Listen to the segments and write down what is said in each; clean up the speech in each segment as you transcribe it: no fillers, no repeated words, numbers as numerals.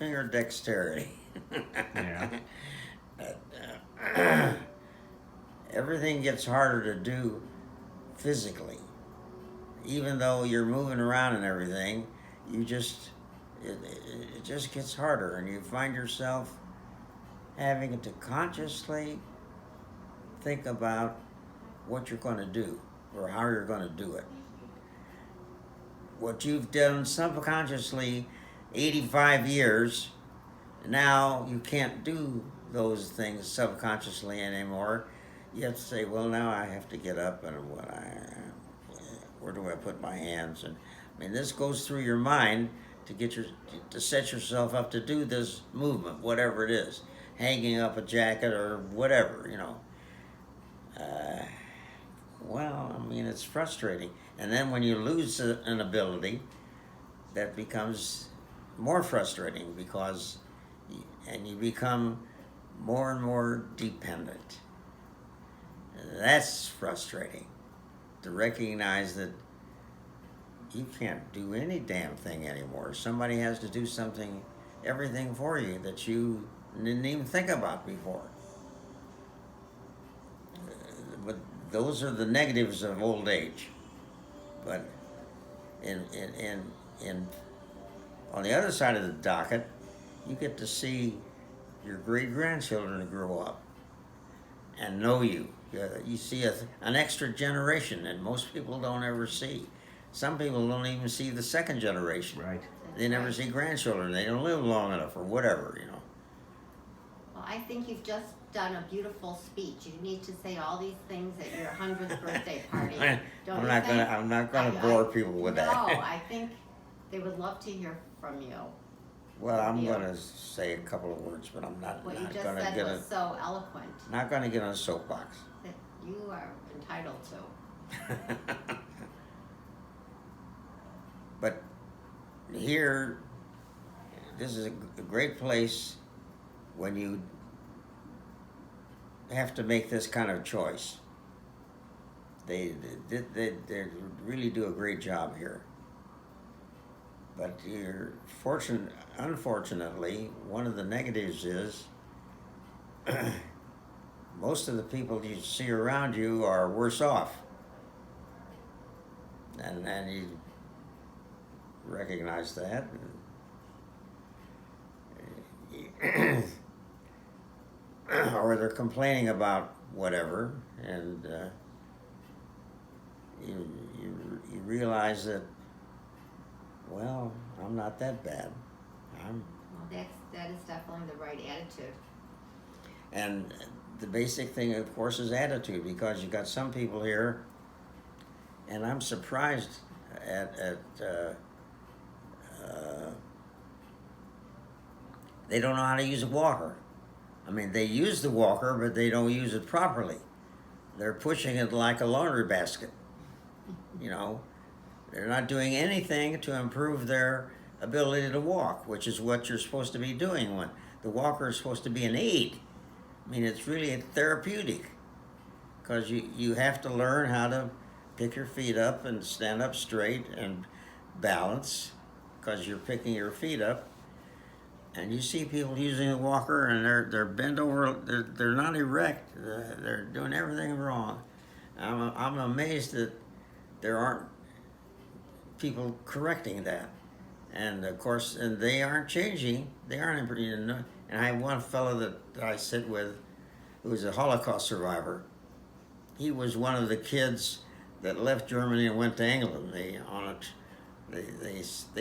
finger dexterity. Yeah. Everything gets harder to do physically. Even though you're moving around and everything, you just, it just gets harder, and you find yourself having to consciously think about what you're going to do or how you're going to do it. What you've done subconsciously 85 years, now you can't do those things subconsciously anymore. You have to say, well, now I have to get up and where do I put my hands? And I mean, this goes through your mind to set yourself up to do this movement, whatever it is, hanging up a jacket or whatever, you know. Well, I mean, it's frustrating. And then when you lose an ability, that becomes more frustrating because, and you become more and more dependent. That's frustrating, to recognize that you can't do any damn thing anymore. Somebody has to do everything for you that you didn't even think about before. But those are the negatives of old age. But in on the other side of the docket, you get to see your great-grandchildren grow up and know you. You see an extra generation that most people don't ever see. Some people don't even see the second generation. Right. They never see grandchildren. They don't live long enough or whatever, you know. Well, I think you've just done a beautiful speech. You need to say all these things at your 100th birthday party. Don't I'm not gonna bore people with that. No, I think they would love to hear from you. Well, I'm gonna say a couple of words, but I'm not. What you not just gonna said get was so eloquent Not gonna get on a soapbox. that you are entitled to. But here, this is a great place when you have to make this kind of choice. They really do a great job here. But unfortunately, one of the negatives is most of the people you see around you are worse off. And you recognize that. Or they're complaining about whatever, and you realize that, well, I'm not that bad. Well, that is definitely the right attitude. And the basic thing, of course, is attitude, because you got some people here, and I'm surprised at they don't know how to use a walker. I mean, they use the walker, but they don't use it properly. They're pushing it like a laundry basket. You know, they're not doing anything to improve their ability to walk, which is what you're supposed to be doing. When the walker is supposed to be an aid. I mean, it's really therapeutic, because you have to learn how to pick your feet up and stand up straight and balance, because you're picking your feet up. And you see people using a walker, and they're bent over. They're not erect. They're doing everything wrong. I'm amazed that there aren't people correcting that. And of course, and they aren't changing. They aren't improving. And I have one fellow that I sit with, who was a Holocaust survivor. He was one of the kids that left Germany and went to England. They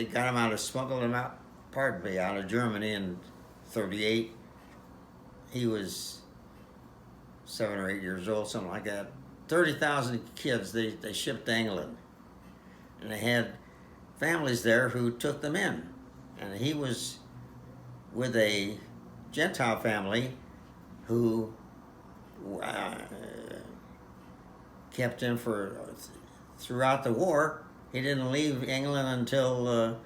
got him out, smuggled him out. Pardon me, out of Germany in '38. He was 7 or 8 years old, something like that. 30,000 kids they shipped to England. And they had families there who took them in. And he was with a Gentile family who kept him throughout the war. He didn't leave England until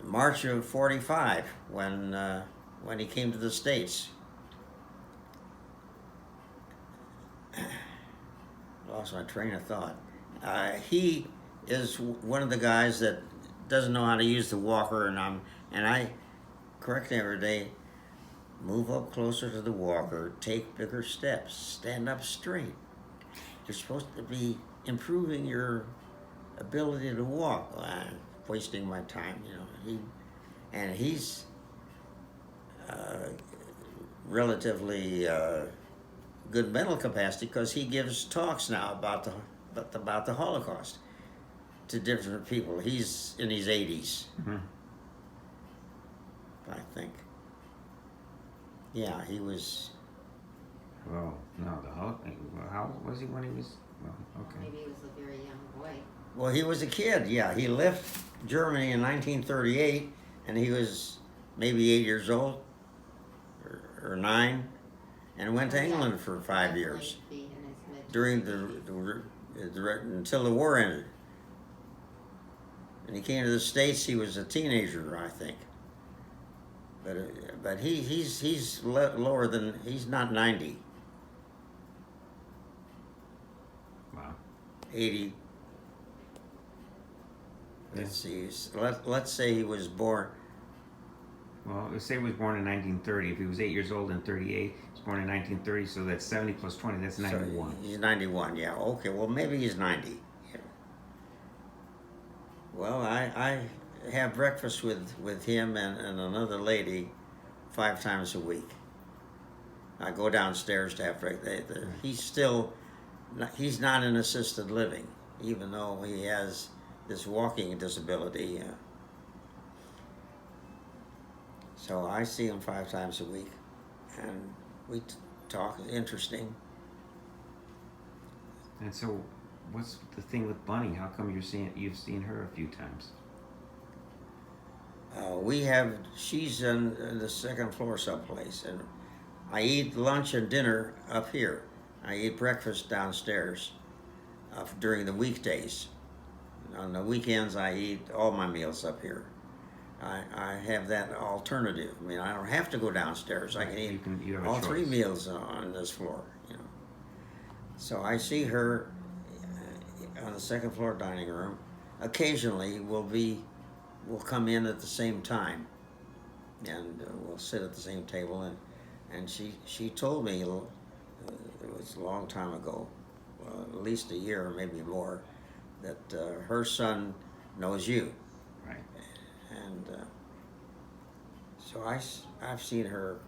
March of '45, when he came to the States. Lost my train of thought. He is one of the guys that doesn't know how to use the walker, and correcting every day. Move up closer to the walker. Take bigger steps. Stand up straight. You're supposed to be improving your ability to walk. Well, I'm wasting my time, you know. He's relatively good mental capacity because he gives talks now about the Holocaust to different people. He's in his 80s, I think. Yeah, he was. Well, no, how old was he when he was? Well, okay. Maybe he was a very young boy. Well, he was a kid. Yeah, he left Germany in 1938, and he was maybe 8 years old or 9, and went to Yeah, England for 5 definitely years be in his mid- during until the war ended. And he came to the States. He was a teenager, I think. But he's lower than, he's not 90. Wow. 80. Let's see. Let's say he was born. Well, let's say he was born in 1930. If he was 8 years old in 38, he was born in 1930, so that's 70 plus 20, that's 91. So he's 91, yeah. Okay, well, maybe he's 90. Yeah. Well, I have breakfast with him and another lady 5 times a week. I go downstairs to have breakfast. He's not in assisted living, even though he has this walking disability. So I see him 5 times a week, and we talk. Interesting. And so, what's the thing with Bunny? How come you've seen her a few times? She's in the second floor someplace, and I eat lunch and dinner up here. I eat breakfast downstairs during the weekdays. On the weekends, I eat all my meals up here. I have that alternative. I mean, I don't have to go downstairs. I can eat You have a all choice. 3 meals on this floor, you know. So I see her on the second floor dining room. Occasionally, we'll come in at the same time, and we'll sit at the same table. And she told me, it was a long time ago, at least a year or maybe more, that her son knows you. Right. And so I've seen her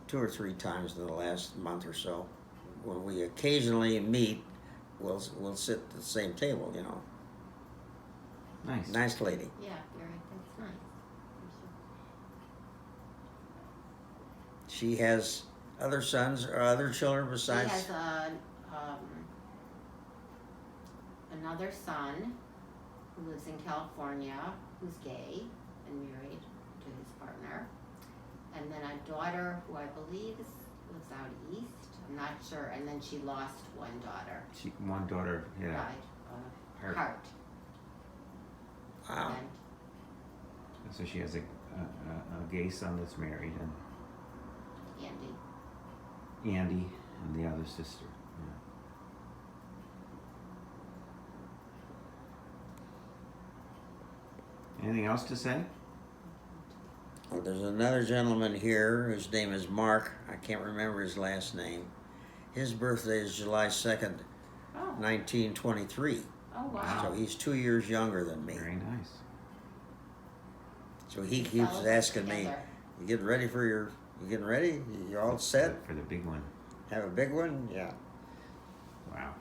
2 or 3 times in the last month or so. When we occasionally meet, we'll sit at the same table, you know. Nice. Nice lady. Yeah, that's nice. She has other sons or other children She besides. has another son who lives in California, who's gay and married to his partner, and then a daughter who I believe lives out east. I'm not sure. And then she lost one daughter. One daughter, yeah. Died of heart. Wow. And So she has a gay son that's married, and Andy, and the other sister. Yeah. Anything else to say? Well, there's another gentleman here whose name is Mark. I can't remember his last name. His birthday is July 2nd, 1923. Oh wow. So he's 2 years younger than me. Very nice. So he keeps asking me, you getting ready? You're all set? For the big one. Have a big one? Yeah. Wow.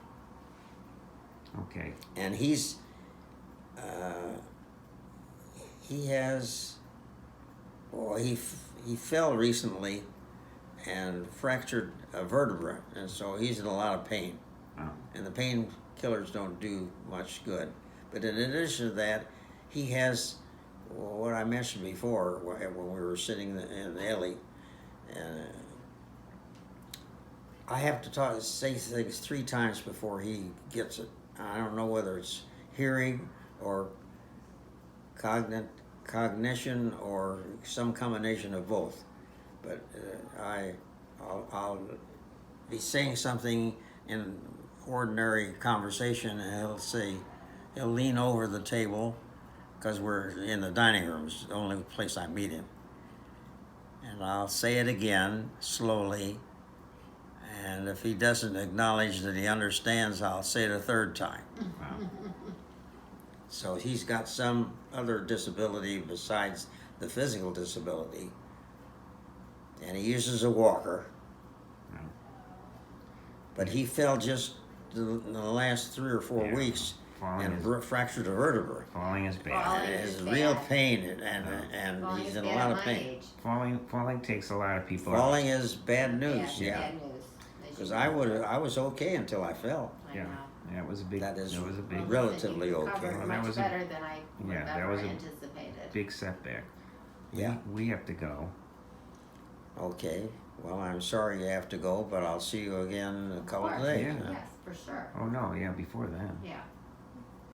Okay. And he fell recently and fractured a vertebra, and so he's in a lot of pain. Wow. And the painkillers don't do much good. But in addition to that, he has what I mentioned before when we were sitting in the alley. And I have to say things 3 times before he gets it. I don't know whether it's hearing or cognition or some combination of both. But I'll be saying something in ordinary conversation, and he'll lean over the table because we're in the dining room. It's the only place I meet him. And I'll say it again, slowly. And if he doesn't acknowledge that he understands, I'll say it a third time. Wow. So he's got some other disability besides the physical disability. And he uses a walker. Wow. But he fell just in the last 3 or 4 Yeah. weeks Falling and is, fractured a vertebra. falling is bad. Falling And is it's bad. real pain, and Falling he's is in a bad lot at of my pain. age. Falling takes a lot of people out. Falling is bad news, Bad, yeah. bad news. They Because should I know. I was okay until I fell. I Yeah. know. Yeah, it was a big. That is That was a big, Well, relatively listen, you okay. covered Well, that much was a- better than I would yeah, have that ever was a anticipated. big setback. Yeah. We have to go. Okay. Well, I'm sorry you have to go, but I'll see you again in a couple of course. days. Yeah. huh? Yes, for sure. Oh no, yeah, before then. Yeah.